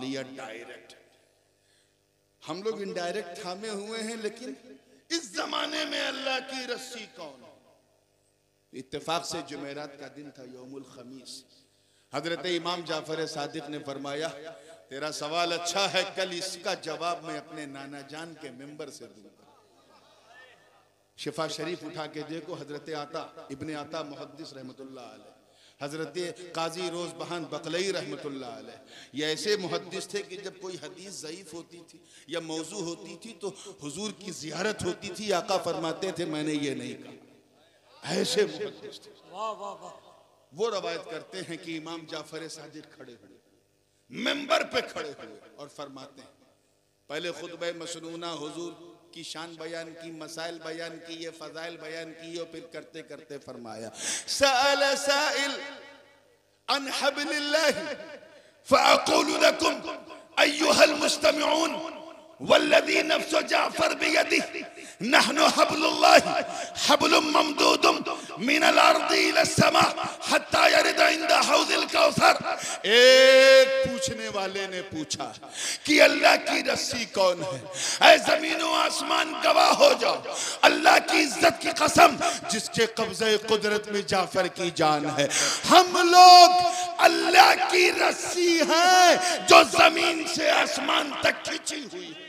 काबिलियत डायरेक्ट। हम लोग इनडायरेक्ट थामे हुए हैं, लेकिन इस जमाने में अल्लाह की रस्सी कौन? इत्तेफाक से जुमेरात का दिन था, यौमुल खमीस। हजरत इमाम जाफर सादिक ने फरमाया, तेरा सवाल अच्छा है, कल इसका जवाब मैं अपने नाना जान के मिंबर से दूंगा। शिफा शरीफ उठा के देखो, हजरत आता इब्ने आता मुहद्दिस रहमतुल्लाह अलैह, हजरत काजी रोज बहान बकलई रहमतुल्लाह अलैह, ये ऐसे मुहद्दिस थे कि जब कोई हदीस ज़ईफ होती थी या मौजू होती थी तो हुजूर की ज़ियारत होती थी, आका फरमाते थे मैंने ये नहीं कहा। ऐसे मुहद्दिस थे। वाह वाह वाह। वो रवायत करते हैं कि इमाम जाफर सादिक खड़े हुए, मिंबर पे खड़े हुए और फरमाते हैं, पहले खुतबा मसनूना हुजूर की शान बयान की, मसाइल बयान की, ये फजाइल बयान की, और फिर करते करते फरमाया, सअल साइल अन हब्लिल्लाह फअक़ूलु लकुम अय्युहल मुस्तमिऊन वल्लज़ी नफ्सु जाफर बियदिही नहनु हब्लुल्लाह हब्लुम ममदूदुम मिनल अर्दि इलस समा हत्ता यरिद इंदा हौज़िल कौसर। एक पूछने वाले ने पूछा कि अल्लाह की रस्सी कौन है? ऐ जमीन व आसमान गवाह हो जाओ, अल्लाह की इज्जत की कसम जिसके कब्जे कुदरत में जाफर की जान है, हम लोग अल्लाह की रस्सी हैं जो जमीन से आसमान तक खींची हुई है।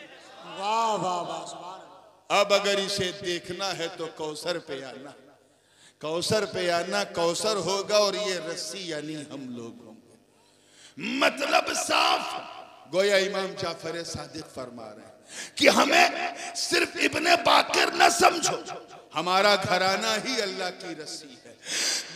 वाह वाह वाह। अब अगर इसे देखना है तो कौसर पे आना, कौसर पे आना, कौसर होगा और ये रस्सी यानी हम लोग होंगे। मतलब साफ गोया इमाम जाफर सादिक फरमा रहे हैं कि हमें सिर्फ इब्ने बाकिर न समझो, हमारा घराना ही अल्लाह की रस्सी है।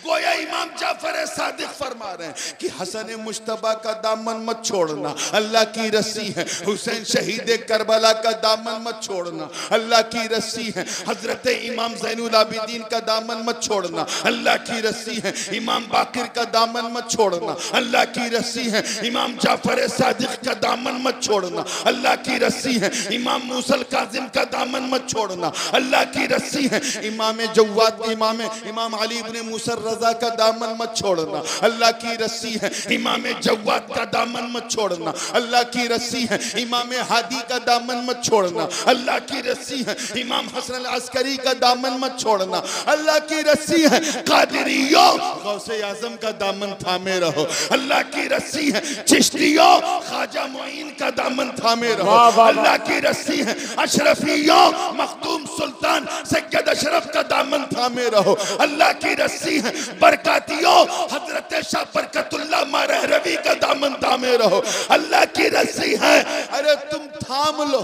गोया इमाम जाफर सादिक फरमा रहे हैं कि हसन मुश्तबा का दामन मत छोड़ना, अल्लाह की रस्सी है। हुसैन शहीद करबला का दामन मत छोड़ना, अल्लाह की रस्सी है। हजरत इमाम ज़ैनुल आबिदीन का दामन मत छोड़ना, अल्लाह की रस्सी है। इमाम बाकिर का दामन मत छोड़ना, अल्लाह की रस्सी है। इमाम जाफर सादिक का दामन मत छोड़ना, अल्लाह की रस्सी है। इमाम मूसल काजिम का दामन मत छोड़ना, अल्लाह की रस्सी है। इमाम जव्वाद इमाम अली इब्ने मूसर रजा का दामन मत छोड़ना, अल्लाह की रस्सी है। इमाम जव्वाद का दामन मत छोड़ना, अल्लाह की रस्सी है। इमाम हादी का दामन मत छोड़ना, अल्लाह की रस्सी है। इमाम हसन अल अस्करी का दामन मत छोड़ना, अल्लाह की रस्सी है। कादिरियों गौसे आजम का दामन थामे रहो, अल्लाह की रस्सी है। चिश्तियों ख्वाजा मोइन का दामन थामे रहो, अल्लाह की रस्सी है। अशरफियों मखदूम सुल्तान सैयद अशरफ का दामन थामे रहो, अल्लाह की रस्सी है। बरकातियों हजरत शाह बरकतुल्लाह महरवी का दामन थामे रहो, अल्लाह की रस्सी है। अरे तुम थाम लो,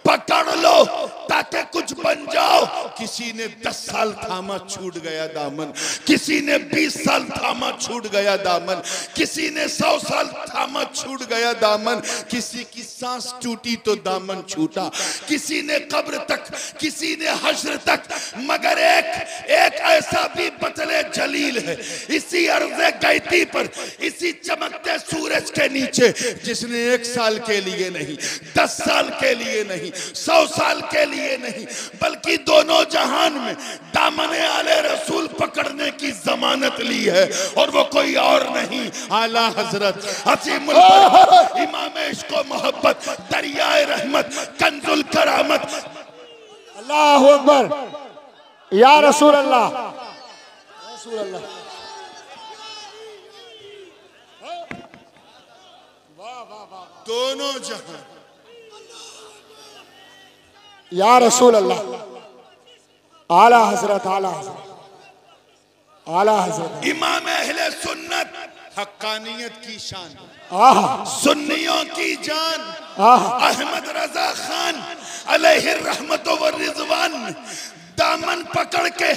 पकड़ लो ताकि कुछ बन जाओ। किसी ने 10 साल थामा छूट गया दामन, किसी ने 20 साल थामा छूट गया दामन, किसी ने 100 साल थामा छूट गया दामन, किसी की सांस टूटी तो दामन छूटा, किसी ने कब्र तक, किसी ने हश्र तक। मगर एक ऐसा भी बतले जलील है इसी अर्ज़े गैती पर, इसी चमकते सूरज के नीचे, जिसने 1 साल के लिए नहीं, 10 साल के लिए नहीं, 100 साल के लिए नहीं, बल्कि दोनों जहान में दामने आले रसूल पकड़ने की जमानत ली है। और वो कोई और नहीं, आला हजरत असीमुल बरकत, इमाम इश्क व मोहब्बत, दरियाए रहमत, कंजुल करामत। अल्लाहु अकबर या रसूल अल्लाह, रसूल अल्लाह। दोनों जहां या रसूल अल्लाह, आला हजरत, आला हजरत, आला हजरत। इमाम अहले सुन्नत, हक्कानियत की शान, सुन्नियों की जान, अहमद रजा खान अलैहि रहमत व रिजवान, दामन पकड़ के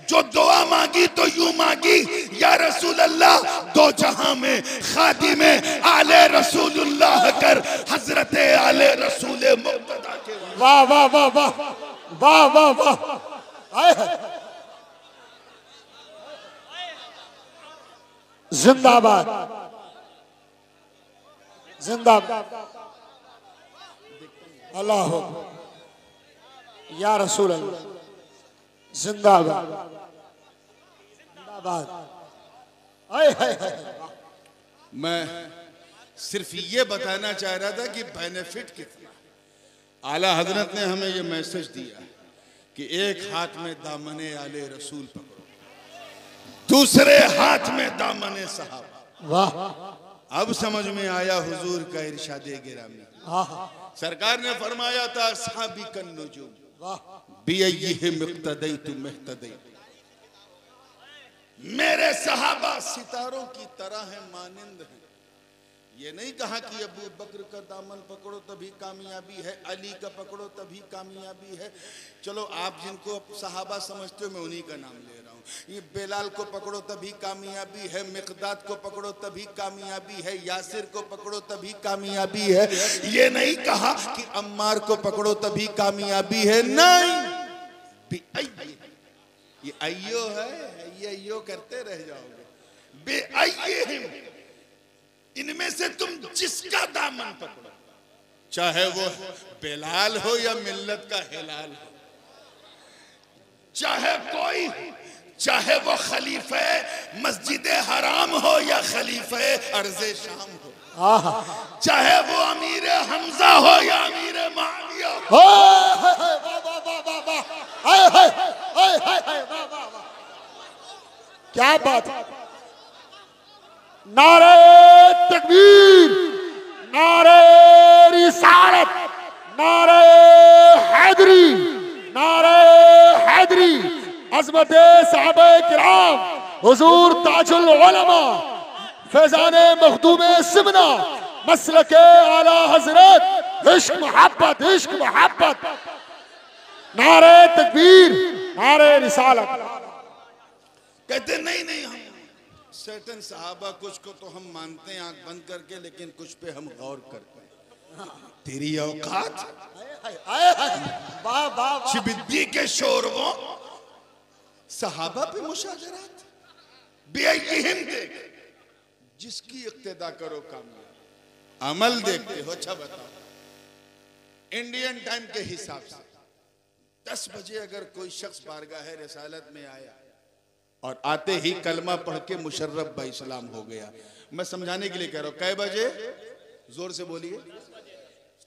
जो दुआ मांगी तो यूं मांगी, या रसूल अल्लाह दो जहां में खादिमे आले रसूलुल्लाह कर, हजरत आले रसूल मुक्तदा के। वाह वाह वाह वाह वाह वाह वाह। जिंदाबाद जिंदाबाद, अल्लाह या रसूल अल्लाह, जिंदाबाद जिंदाबाद। मैं सिर्फ ये बताना चाह रहा था कि बेनिफिट कितना। आला हजरत ने हमें ये मैसेज दिया कि एक हाथ में दामने आले रसूल पकड़ो, दूसरे हाथ में दामने सहाबा। वाह अब समझ में आया हुजूर का इरशादे गिरामी। सरकार ने फरमाया था असहाबी कन नुजूम बिअय्यिहिम इक्तदैतु मुहतदैतु, मेरे सहाबा सितारों की तरह है, मानिंद है। ये नहीं कहा कि अबू बकर का दामन पकड़ो तभी कामयाबी है, अली का पकड़ो तभी कामयाबी है। चलो आप जिनको सहाबा समझते हो मैं उन्हीं का नाम ले रहा हूँ। ये बेलाल को पकड़ो तभी कामयाबी है, मिक़दाद को पकड़ो तभी कामयाबी है, यासिर को पकड़ो तभी कामयाबी है। ये नहीं कहा कि अम्मार को पकड़ो तभी कामयाबी है, नहीं। ये अय्यो है, ये अय्यो करते रह जाओगे। बेअय्यिहिम, इनमें से तुम जिसका दामन पकड़ो, चाहे वो बेलाल हो या मिल्लत का हिलाल हो, चाहे कोई, चाहे वो खलीफे मस्जिद हराम हो या खलीफे अर्ज़े शाम हो, चाहे वो अमीर हमजा हो या अमीर माविया हो। क्या बात है। नारे तकबीर, नारे रिसालत, नारे हैदरी, नारे हैदरी, अज़मत सहाबा किराम, हुजूर ताजुल उलमा, फैज़ाने मखदूम सिमना, मसलके आला हजरत, इश्क मोहब्बत, इश्क मोहब्बत। नारे तकबीर, नारे रिसालत। कहते नहीं नहीं, हम सर्टन सहाबा कुछ को तो हम मानते हैं आंख बंद करके, लेकिन कुछ पे हम गौर करते हैं। तेरी औकात शिबिद्दी के शोरवों सहाबा पे मुशाजरात। बेअय्यिहिम देख, जिसकी इक्तिदा करो कामयाब। अमल देखते हो। अच्छा बताओ, इंडियन टाइम के हिसाब से 10 बजे अगर कोई शख्स बारगाह रिसालत में आया और आते ही कलमा पढ़ के मुशर्रफ बा इस्लाम हो गया, मैं समझाने के लिए कह रहा हूं, कै बजे? जोर से बोलिए।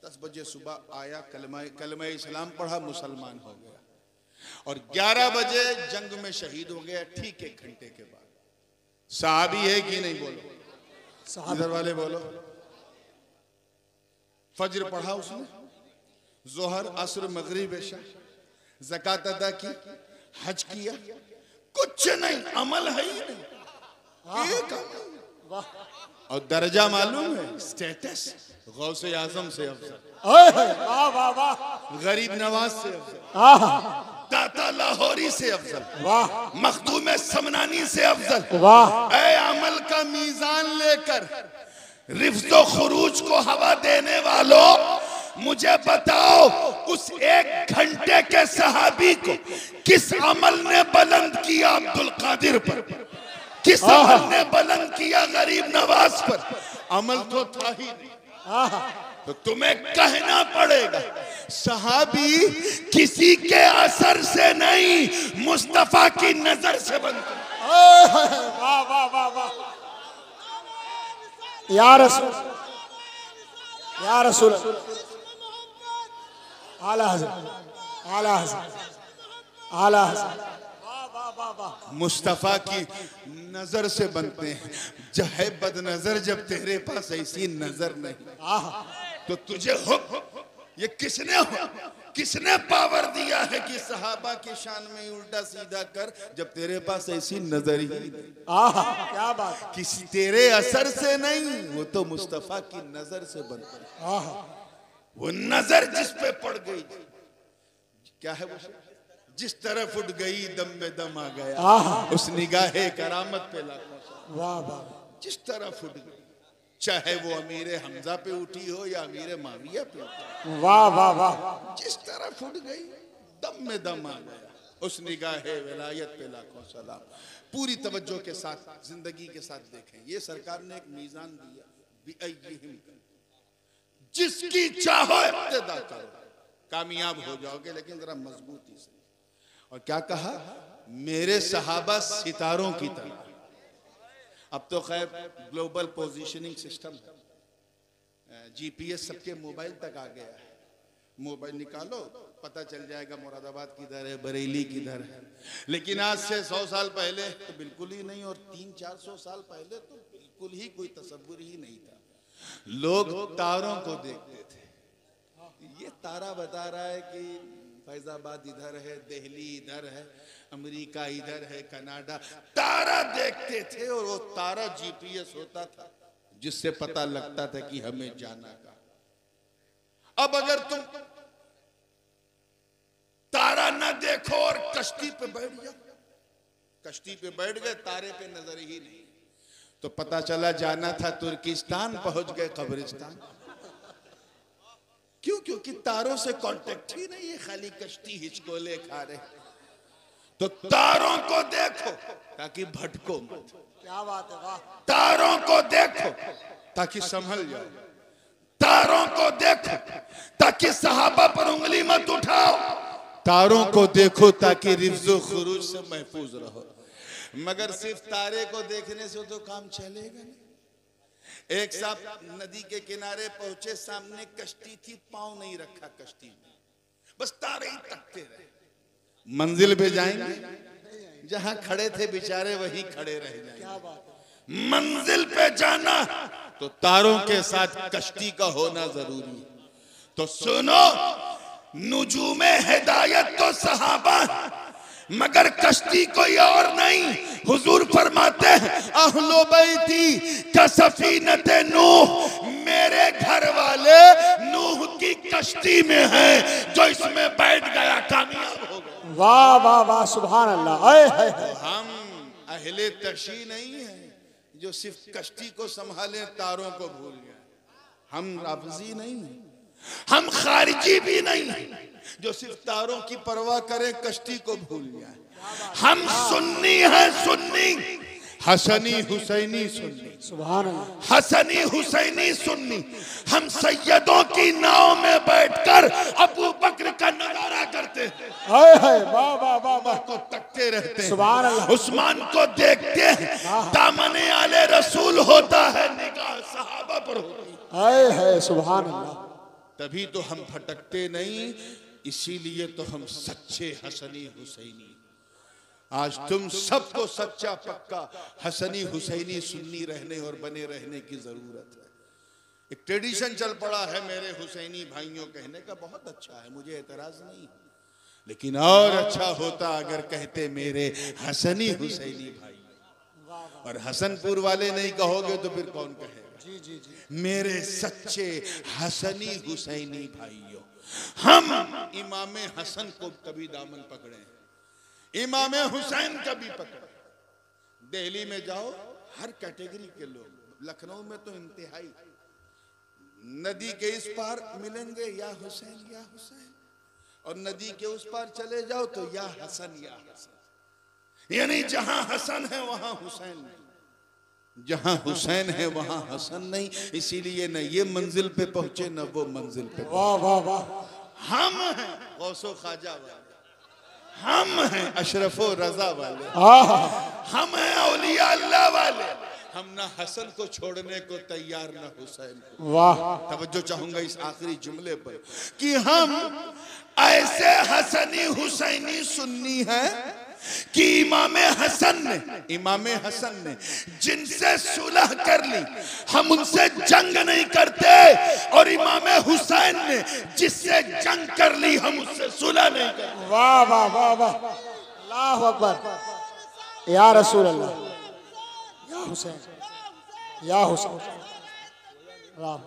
10 बजे सुबह आया, कलमा इस्लाम पढ़ा, मुसलमान हो गया, और 11 बजे जंग में शहीद हो गया, ठीक 1 घंटे के बाद। सहाबी है कि नहीं? बोलो, इधर वाले बोलो। फज्र पढ़ा उसने, जोहर असर मगरिब इशा, ज़कात अदा की, हज किया, कुछ नहीं, अमल है ही नहीं, एक अमल। और दर्जा मालूम है, स्टेटस गौसे आजम से अफजल, गरीब नवाज से अफजल, दाता लाहौरी से अफजल, मखदूम समनानी से अफजल। ऐ अमल का मीजान लेकर रिफ्ज़ो खुरूज को हवा देने वालों, मुझे बताओ उस 1 घंटे के सहाबी को किस अमल ने बुलंद किया? अब्दुल कादिर पर। किस अमल ने बुलंद किया? गरीब नवाज पर। अमल तो था ही नहीं, तो तुम्हें कहना पड़ेगा सहाबी किसी के असर से नहीं, मुस्तफा की नजर से बनते। वाह वाह वाह वाह, या रसूल, या रसूल, आला हज़रत, आला हज़रत, आला हज़रत। मुस्तफा की नजर से बनते हैं। जहे बदनजर जब तेरे पास ऐसी नजर नहीं, तो तुझे ये किसने पावर दिया है कि सहाबा की शान में उल्टा सीधा कर, जब तेरे पास ऐसी नजर ही नहीं। क्या बात। किसी तेरे असर से नहीं, वो तो मुस्तफा की नजर से बनता है। वो नजर जिस पे पड़ गई, क्या है वो, जिस तरफ उठ गई दम में दम आ गया, उस निगाहे करामत पे लाखों। वाह वाह, जिस तरफ उठ गई, चाहे वो अमीर हमजा पे उठी हो या अमीर माविया पे उठी। वाह वाह वाह, जिस तरफ उठ गई दम में दम आ गया, उस निगाहे विलायत पे लाखों सलाम। पूरी तवज्जो के साथ जिंदगी के साथ देखें, ये सरकार ने एक मीजान दिया, बिअय्यिहिम, जिसकी चाहो इब्तिदा करो, कामयाब हो जाओगे, लेकिन जरा मजबूती से। और क्या कहा? मेरे सहाबा सितारों की तरह। अब तो खैर ग्लोबल पोजीशनिंग सिस्टम है, जीपीएस सबके मोबाइल तक आ गया है। मोबाइल निकालो पता चल जाएगा मुरादाबाद किधर है, बरेली किधर है। लेकिन आज से 100 साल पहले तो बिल्कुल ही नहीं, और 300-400 साल पहले तो बिल्कुल ही कोई तसव्वुर ही नहीं था। लोग तारों को देखते थे। ये तारा बता रहा है कि फैजाबाद इधर है, दिल्ली इधर है, अमेरिका इधर है, कनाडा। तारा देखते थे और वो तारा जीपीएस होता था जिससे पता लगता था कि हमें जाना कहां। अब अगर तुम तारा न देखो और कश्ती पे बैठ जाओ, कश्ती पे बैठ गए, तारे पे नजर ही नहीं, तो पता चला जाना था तुर्किस्तान, पहुंच गए कब्रिस्तान। क्यों? क्योंकि तारों से कांटेक्ट ही नहीं है, खाली कश्ती हिचकोले खा रहे। तो तारों को देखो ताकि भटको मत। क्या बात है, वाह। तारों को देखो ताकि संभल जाओ। तारों को देखो ताकि सहाबा पर उंगली मत उठाओ। तारों को देखो ताकि रिफ्जो खुरूज से महफूज रहो। मगर सिर्फ तारे को देखने से तो काम चलेगा नहीं। एक साहब नदी के किनारे पहुंचे, सामने कश्ती थी, पांव नहीं रखा कश्ती में, बस तारे ही तकते रहे। मंजिल पे जाएंगे, जहां खड़े थे बेचारे वहीं खड़े रह जाएंगे। क्या बात है। मंजिल पे जाना तो तारों के साथ कश्ती का होना जरूरी है। तो सुनो, नुजूमे हिदायत तो सहाबा, मगर कश्ती कोई और नहीं। हुजूर फरमाते हैं अहलो बैती का सफीनते नूह, मेरे घर वाले नूह की कश्ती में हैं, जो इसमें बैठ गया कामयाब हो गया। वाह वाह वाह, सुभान अल्लाह। तो हम अहले तशी नहीं है जो सिर्फ कश्ती को संभाले, तारों को भूल गए। हम राफजी नहीं है, हम खारिजी भी नहीं है जो सिर्फ तारों की परवाह करे, कश्ती को भूल जाए। हम सुन्नी हैं, सुन्नी, हसनी हुसैनी सुन्नी, सुभान अल्लाह। हसनी हुसैनी सुन्नी। हम सैयदों की नाव में बैठकर अबू बकर का नजारा करते हैं, वाह वाह वाह वाह, को तकते रहते हैं, सुभान अल्लाह। उस्मान को देखते हैं, दामने आले रसूल होता है, निगाह सहाबा पर होती है। सुभान अल्लाह। तभी तो हम भटकते नहीं, इसीलिए तो हम सच्चे हसनी हुसैनी। आज तुम सबको सच्चा पक्का हसनी हुसैनी सुन्नी रहने और बने रहने की जरूरत है। एक ट्रेडिशन चल पड़ा है मेरे हुसैनी भाइयों कहने का, बहुत अच्छा है, मुझे एतराज नहीं, लेकिन और अच्छा होता अगर कहते मेरे हसनी हुसैनी भाई। और हसनपुर वाले नहीं कहोगे तो फिर कौन कहेगा? जी जी जी, मेरे सच्चे हसनी हुसैनी भाइयों। हम इमाम हसन को कभी दामन पकड़े, इमाम हुसैन कभी पकड़े। दिल्ली में जाओ, हर कैटेगरी के लोग, लखनऊ में तो इंतहाई, नदी के इस पार मिलेंगे या हुसैन या हुसैन, और नदी के उस पार चले जाओ तो या हसन या हसन। यानी जहां हसन है वहां हुसैन नहीं, जहां हुसैन है वहां हसन नहीं। इसीलिए न ये मंजिल पे पहुंचे न वो मंजिल पे। वाह वाह वाह। हम हैं गौसो ख्वाजा वाले, हम हैं अशरफो रजा वाले, हम हैं औलिया अल्लाह वाले। हम ना हसन को छोड़ने को तैयार ना हुसैन को। वाह। तवज्जो चाहूंगा इस आखिरी जुमले पर कि हम ऐसे हसनी हुसैनी सुन्नी हैं कि इमाम हसन ने जिनसे सुलह कर ली, हम उनसे जंग नहीं करते, और इमाम हुसैन ने जिससे जंग कर ली, हम उससे सुलह नहीं करते। वाह वाह वाह वाह, अल्लाहु अकबर, या रसूल अल्लाह, या हुसैन, या हुसैन। वाह।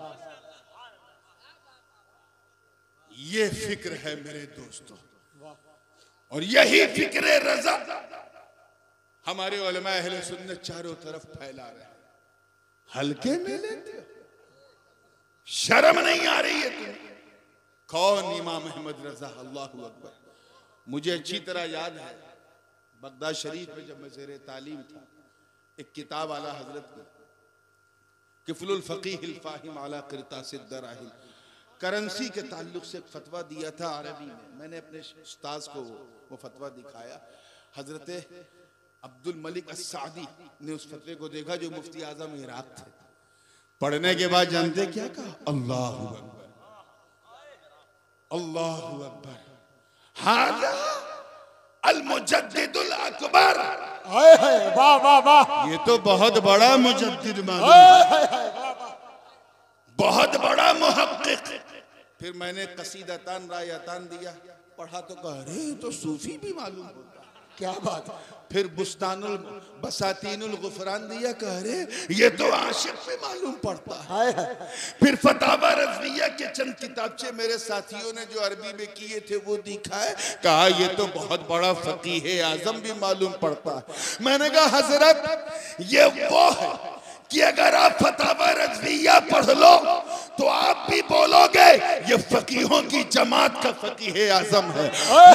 ये फिक्र है मेरे दोस्तों, और यही फिक्रे रजा हमारे उलमा अहले सुन्नत चारों तरफ फैला रहे हैं। हल्के में लेते हो, शर्म नहीं आ रही है तुम्हें? कौन? इमाम अहमद रजा, अल्लाहु अकबर। मुझे अच्छी तरह याद है, बगदाद शरीफ में जब मैं ज़ेरे तालीम था, एक किताब आला हजरत को किफलुल फकीहिल फाहिम अला क़िरतासिद दराहिल, करेंसी के ताल्लुक से फतवा दिया था अरबी में। मैंने अपने उस्ताद को वो फतवा दिखाया। हजरत अब्दुल मलिक अस्सादी ने उस फतवे को देखा, जो मुफ्ती आजम इराक थे। पढ़ने के बाद जानते क्या कहा? अल्लाहु अकबर, अल्लाहु अकबर, हादा अल मुजद्दिदुल अकबर। वाह वाह वाह, ये तो बहुत बड़ा मुजद्दिद मालूम है, बहुत बड़ा मुहक्किक। फिर मैंने कसीदतान रायतान दिया, पढ़ा तो कह रहे तो सूफी भी मालूम होता। क्या बात है। फिर बुस्तानुल बसातीनुल गुफरान दिया, कह रहे ये तो आशिक पे मालूम पड़ता है। फिर फतावा रज़विया के चंद किताबचे मेरे साथियों ने जो अरबी में किए थे वो दिखाए, कहा ये तो बहुत बड़ा फकीह आजम भी मालूम पड़ता है। मैंने कहा हजरत ये वो है कि अगर आप फतावा रज़विया पढ़ लो तो आप भी बोलोगे ये फकीहों की जमात का फकीह आजम है,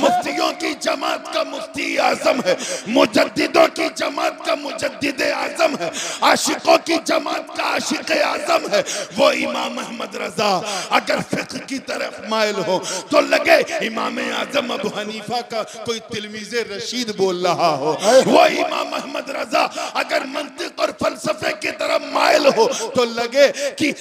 मुफ्तियों की जमात का मुफ्ती आजम है, मुजद्दिदों की जमात का मुजद्दिद आजम है, आशिकों की जमात का आशिक आजम है। वो इमाम अहमद रजा अगर फिक्र की तरफ माइल हो तो लगे इमाम आजम अबू हनीफा का कोई तिलमीज़े रशीद बोल रहा हो। वो इमाम अहमद रजा अगर मंतिक और फलसफे की तरफ माइल हो तो लगे कि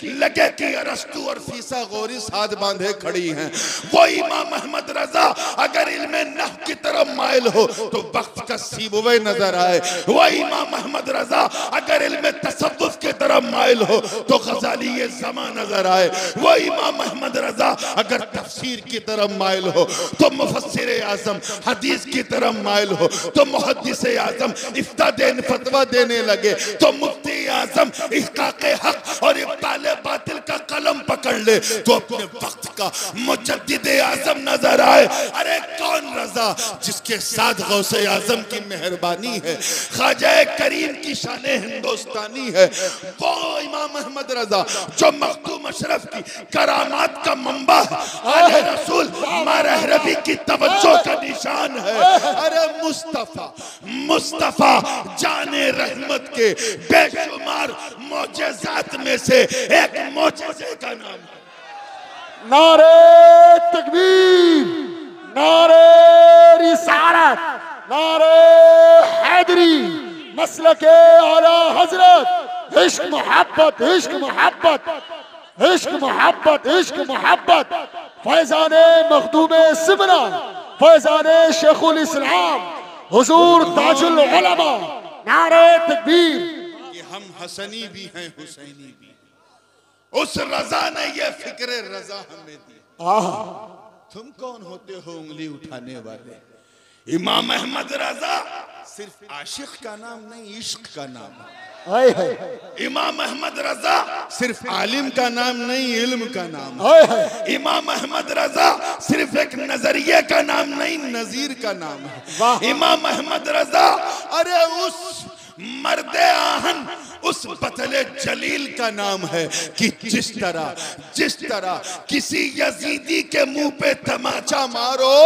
अरस्तु और फीसा गौरी साथ बांधे खड़ी हैं। वो इमाम अहमद रजा अगर इल्मे नहव की तरफ माइल हो तो वक्त का सीबुवे नजर आए। वो इमाम अहमद रजा अगर इल्मे तसव्वुफ की तरफ माइल हो तो गजाली ये ज़मा नजर आए। वो इमाम अहमद रजा अगर तफसीर की तरफ माइल हो तो मुफस्सिर आजम, हदीस की तरफ माइल हो तो मुहद्दिस आजम इफ्ता फतवा देने लगे तो मुफ्ती आजम इहक़ाक़े हक और इब्ताले बातिल का कलम पकड़ ले तो अपने वक्त का मुजद्दिद आजम नजर आए। अरे कौन रजा जिसके साथ गौसे आजम की मेहरबानी है, ख्वाजा करीम की शान हिंदुस्तानी है। वो इमाम अहमद रजा जो मखदूम अशरफ की करामात का मंबा है, आले रसूल महरबी की तवज्जो का निशान है। अरे मुस्तफा जाने रहमत के बेशुमार मौजज़ात में से एक मौजज़े का नाम है। नारे तकबीर, नारे रिसालत, नारे हैदरी, मसलके आला हजरत, इश्क मोहब्बत, इश्क मोहब्बत, इश्क मोहब्बत, इश्क मोहब्बत, फैजाने मखदूमे सिमरा, फैजाने शेखुल इस्लाम हुजूर ताजुल उलमा। नारे तकबीर। हम हसनी भी हैं, हुसैनी भी हैं। उस रजा ने ये फिक्र रजा हमें दी। तुम कौन होते हो उंगली उठाने वाले? इमाम अहमद रजा सिर्फ आशिक का नाम नहीं, इश्क का नाम है। इमाम अहमद रजा सिर्फ आलिम का नाम नहीं, इल्म का नाम है। इमाम अहमद रजा सिर्फ एक नजरिए का नाम नहीं, नजीर का नाम है। इमाम अहमद रजा अरे उस मर्दे आहन, उस बतले जलील का नाम है कि जिस तरह किसी यजीदी के मुंह पे तमाचा मारो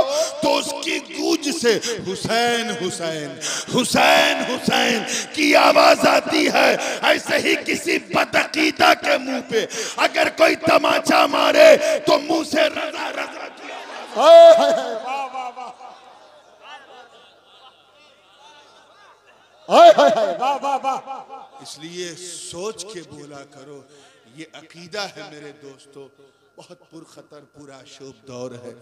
तो उसकी गूंज से हुसैन हुसैन हुसैन हुसैन की आवाज आती है, ऐसे ही किसी बदअकीदा के मुंह पे अगर कोई तमाचा मारे तो मुंह से रजा रजा की आवाज। इसलिए सोच के बोला करो, ये अकीदा है मेरे दोस्तों, बहुत पुरखतर पूरा शुभ दौर है।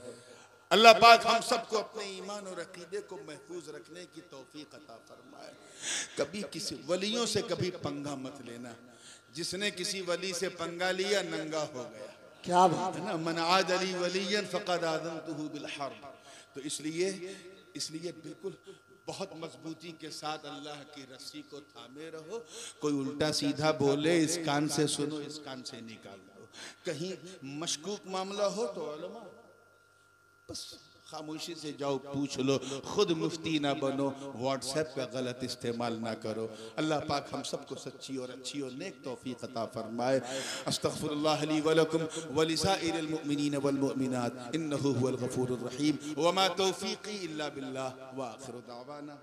अल्लाह पाक हम सबको अपने ईमान और अकीदे को महफूज रखने की तौफीक अता फरमाए। कभी किसी वलियों से कभी पंगा मत लेना, जिसने किसी वली से पंगा लिया नंगा हो गया। क्या बात है ना, मन आद अली वलियन फक़द आज़नतुहु बिल हर्ब। तो इसलिए बिल्कुल बहुत मजबूती के साथ अल्लाह की रस्सी को थामे रहो। कोई उल्टा सीधा बोले इस कान से सुनो, इस कान से निकाल दो। कहीं मशकूक मामला हो तो उलमा बस खामोशी से जाओ पूछ लो, खुद मुफ्ती ना बनो, व्हाट्सएप का गलत इस्तेमाल ना करो। अल्लाह पाक हम सबको सच्ची और अच्छी और नेक तौफीक अता फरमाए। अस्तगफिरुल्लाह ली व लकुम व लिसाइरिल मुमिनीन वल मुमिनात इन्नहु हुवल गफूरुर रहीम व मा तौफीकी इल्ला बिल्लाह व आखिरु दावाना।